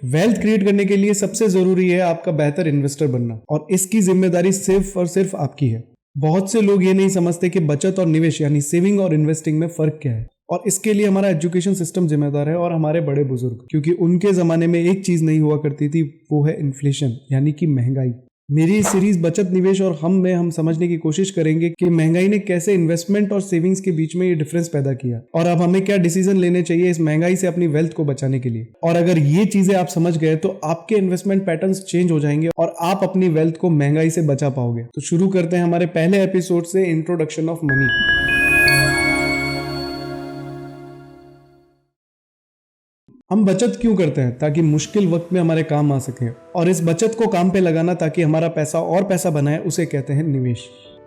Wealth create करने के लिए सबसे जरूरी है आपका बेहतर इन्वेस्टर बनना, और इसकी जिम्मेदारी सिर्फ और सिर्फ आपकी है। बहुत से लोग ये नहीं समझते कि बचत और निवेश यानी सेविंग और इन्वेस्टिंग में फर्क क्या है, और इसके लिए हमारा एजुकेशन सिस्टम जिम्मेदार है और हमारे बड़े बुजुर्ग, क्योंकि उनके जमाने में एक चीज नहीं हुआ करती थी, वो है इन्फ्लेशन यानी कि महंगाई। मेरी सीरीज बचत निवेश और हम में हम समझने की कोशिश करेंगे कि महंगाई ने कैसे इन्वेस्टमेंट और सेविंग्स के बीच में ये डिफरेंस पैदा किया, और अब हमें क्या डिसीजन लेने चाहिए इस महंगाई से अपनी वेल्थ को बचाने के लिए। और अगर ये चीजें आप समझ गए तो आपके इन्वेस्टमेंट पैटर्न्स चेंज हो जाएंगे और आप अपनी वेल्थ को महंगाई से बचा पाओगे। तो शुरू करते हैं हमारे पहले एपिसोड से, इंट्रोडक्शन ऑफ मनी। हम बचत क्यों करते हैं? ताकि मुश्किल वक्त में हमारे काम आ सके, और इस बचत को काम पे लगाना ताकि हमारा पैसा और पैसा बनाए, उसे कहते हैं निवेश।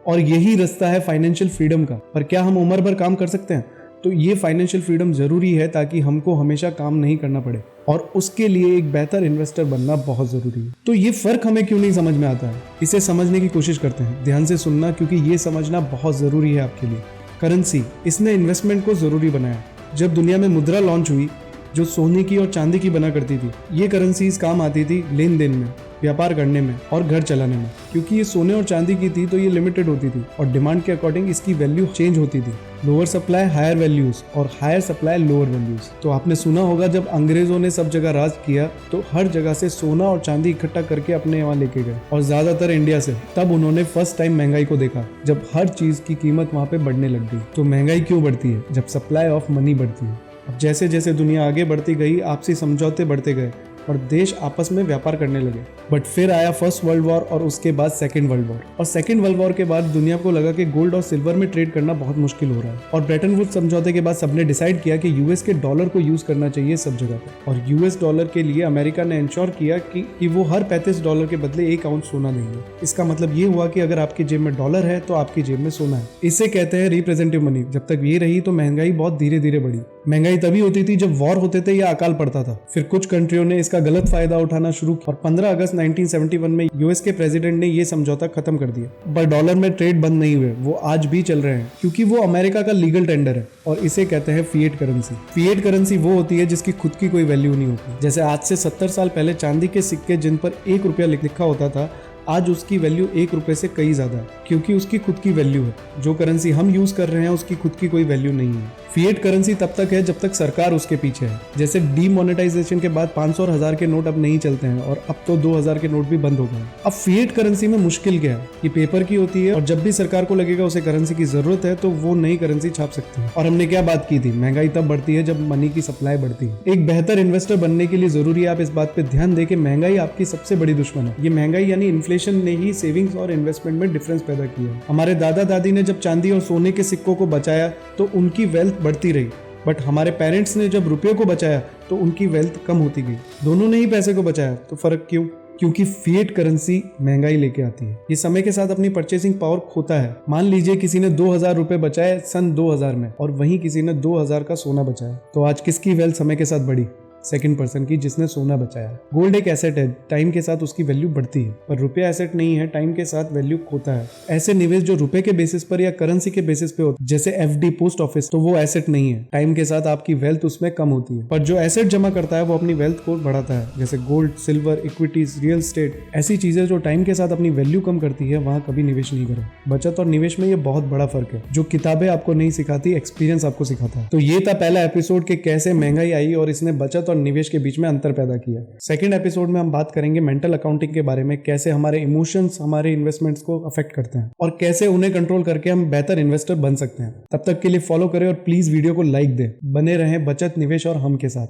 और यही रास्ता है फाइनेंशियल फ्रीडम का। पर क्या हम उम्र भर काम कर सकते हैं? तो ये फाइनेंशियल फ्रीडम जरूरी है ताकि हमको हमेशा काम नहीं करना पड़े, और उसके लिए एक बेहतर इन्वेस्टर बनना बहुत जरूरी है। तो ये फर्क हमें क्यों नहीं समझ में आता है, इसे समझने की कोशिश करते हैं। ध्यान से सुनना, क्योंकि ये समझना बहुत जरूरी है आपके लिए। करेंसी, इसने इन्वेस्टमेंट को जरूरी बनाया। जब दुनिया में मुद्रा लॉन्च हुई जो सोने की और चांदी की बना करती थी, ये करेंसीज काम आती थी लेन देन में, व्यापार करने में और घर चलाने में। क्योंकि ये सोने और चांदी की थी तो ये लिमिटेड होती थी और डिमांड के अकॉर्डिंग इसकी वैल्यू चेंज होती थी। लोअर सप्लाई हायर वैल्यूज और हायर सप्लाई लोअर वैल्यूज। तो आपने सुना होगा जब अंग्रेजों ने सब जगह राज किया तो हर जगह से सोना और चांदी इकट्ठा करके अपने यहाँ लेके गए, और ज्यादातर इंडिया से। तब उन्होंने फर्स्ट टाइम महंगाई को देखा, जब हर चीज की कीमत वहाँ पे बढ़ने लग गई। तो महंगाई क्यों बढ़ती है? जब सप्लाई ऑफ मनी बढ़ती है। अब जैसे जैसे दुनिया आगे बढ़ती गई, आपसी समझौते बढ़ते गए और देश आपस में व्यापार करने लगे। बट फिर आया फर्स्ट वर्ल्ड वॉर और उसके बाद सेकंड वर्ल्ड वॉर। और सेकंड वर्ल्ड वॉर के बाद दुनिया को लगा कि गोल्ड और सिल्वर में ट्रेड करना बहुत मुश्किल हो रहा है, और ब्रेटन वुड्स समझौते के बाद सबने डिसाइड किया कि यूएस के डॉलर को यूज करना चाहिए सब जगह पर। और यूएस डॉलर के लिए अमेरिका ने इंश्योर किया कि वो हर 35 डॉलर के बदले 1 आउंस सोना देंगे। इसका मतलब ये हुआ कि अगर आपकी जेब में डॉलर है तो आपकी जेब में सोना है। इसे कहते हैं रिप्रेजेंटेटिव मनी। जब तक ये रही तो महंगाई बहुत धीरे धीरे बढ़ी। महंगाई तभी होती थी जब वॉर होते थे या अकाल पड़ता था। फिर कुछ कंट्रियों ने इसका गलत फायदा उठाना शुरू किया, और 15 अगस्त 1971 में यूएस के प्रेसिडेंट ने ये समझौता खत्म कर दिया। पर डॉलर में ट्रेड बंद नहीं हुए, वो आज भी चल रहे हैं, क्योंकि वो अमेरिका का लीगल टेंडर है। और इसे कहते हैं फिएट करेंसी। फिएट करेंसी वो होती है जिसकी खुद की कोई वैल्यू नहीं होती। जैसे आज से 70 साल पहले चांदी के सिक्के जिन पर 1 रुपया लिखा होता था, आज उसकी वैल्यू 1 रुपए से कई ज्यादा है, क्योंकि उसकी खुद की वैल्यू है। जो करेंसी हम यूज कर रहे हैं उसकी खुद की कोई वैल्यू नहीं है। फिएट करेंसी तब तक है जब तक सरकार उसके पीछे है। जैसे डीमोनेटाइजेशन के बाद 500 और 1000 के नोट अब नहीं चलते हैं, और अब तो 2000 के नोट भी बंद हो गए। अब फिएट करेंसी में मुश्किल क्या है? ये पेपर की होती है, और जब भी सरकार को लगेगा उसे करेंसी की जरूरत है तो वो नई करेंसी छाप सकती है। और हमने क्या बात की थी, महंगाई तब बढ़ती है जब मनी की सप्लाई बढ़ती है। एक बेहतर इन्वेस्टर बनने के लिए जरूरी है आप इस बात पे ध्यान दें कि महंगाई आपकी सबसे बड़ी दुश्मन है। ये महंगाई यानी इन्फ्लेशन ने ही सेविंग्स और इन्वेस्टमेंट में डिफरेंस पैदा किया। हमारे दादा दादी ने जब चांदी और सोने के सिक्कों को बचाया तो उनकी वेल्थ बढ़ती रही, बट हमारे पेरेंट्स ने जब रुपये को बचाया तो उनकी वेल्थ कम होती गई। दोनों ने ही पैसे को बचाया, तो फर्क क्यों? क्योंकि फिएट करेंसी महंगाई लेके आती है। ये समय के साथ अपनी परचेसिंग पावर खोता है। मान लीजिए किसी ने 2000 रुपए बचाए सन 2000 में, और वहीं किसी ने 2000 का सोना बचाया, तो आज किसकी वेल्थ समय के साथ बढ़ी? सेकंड पर्सन की, जिसने सोना बचाया। गोल्ड एक एसेट है, टाइम के साथ उसकी वैल्यू बढ़ती है, पर रुपया एसेट नहीं है, टाइम के साथ वैल्यू खोता है। ऐसे निवेश जो रुपए के बेसिस पर या करेंसी के बेसिस पे होते, जैसे एफडी, पोस्ट ऑफिस, तो वो एसेट नहीं है। टाइम के साथ आपकी वेल्थ उसमें कम होती है। पर जो एसेट जमा करता है वो अपनी वेल्थ को बढ़ाता है, जैसे gold, silver, equities, real estate. ऐसी चीजें जो टाइम के साथ अपनी वैल्यू कम करती है, वहां कभी निवेश नहीं करें। बचत और निवेश में ये बहुत बड़ा फर्क है। जो किताबें आपको नहीं सिखाती, एक्सपीरियंस आपको सिखाता है। तो ये था पहला एपिसोड के कैसे महंगाई आई और इसने बचत और निवेश के बीच में अंतर पैदा किया। सेकंड एपिसोड में हम बात करेंगे मेंटल अकाउंटिंग के बारे में, कैसे हमारे इमोशंस हमारे इन्वेस्टमेंट्स को अफेक्ट करते हैं और कैसे उन्हें कंट्रोल करके हम बेहतर इन्वेस्टर बन सकते हैं। तब तक के लिए फॉलो करें और प्लीज वीडियो को लाइक दें। बने रहें बचत, निवेश और हम के साथ।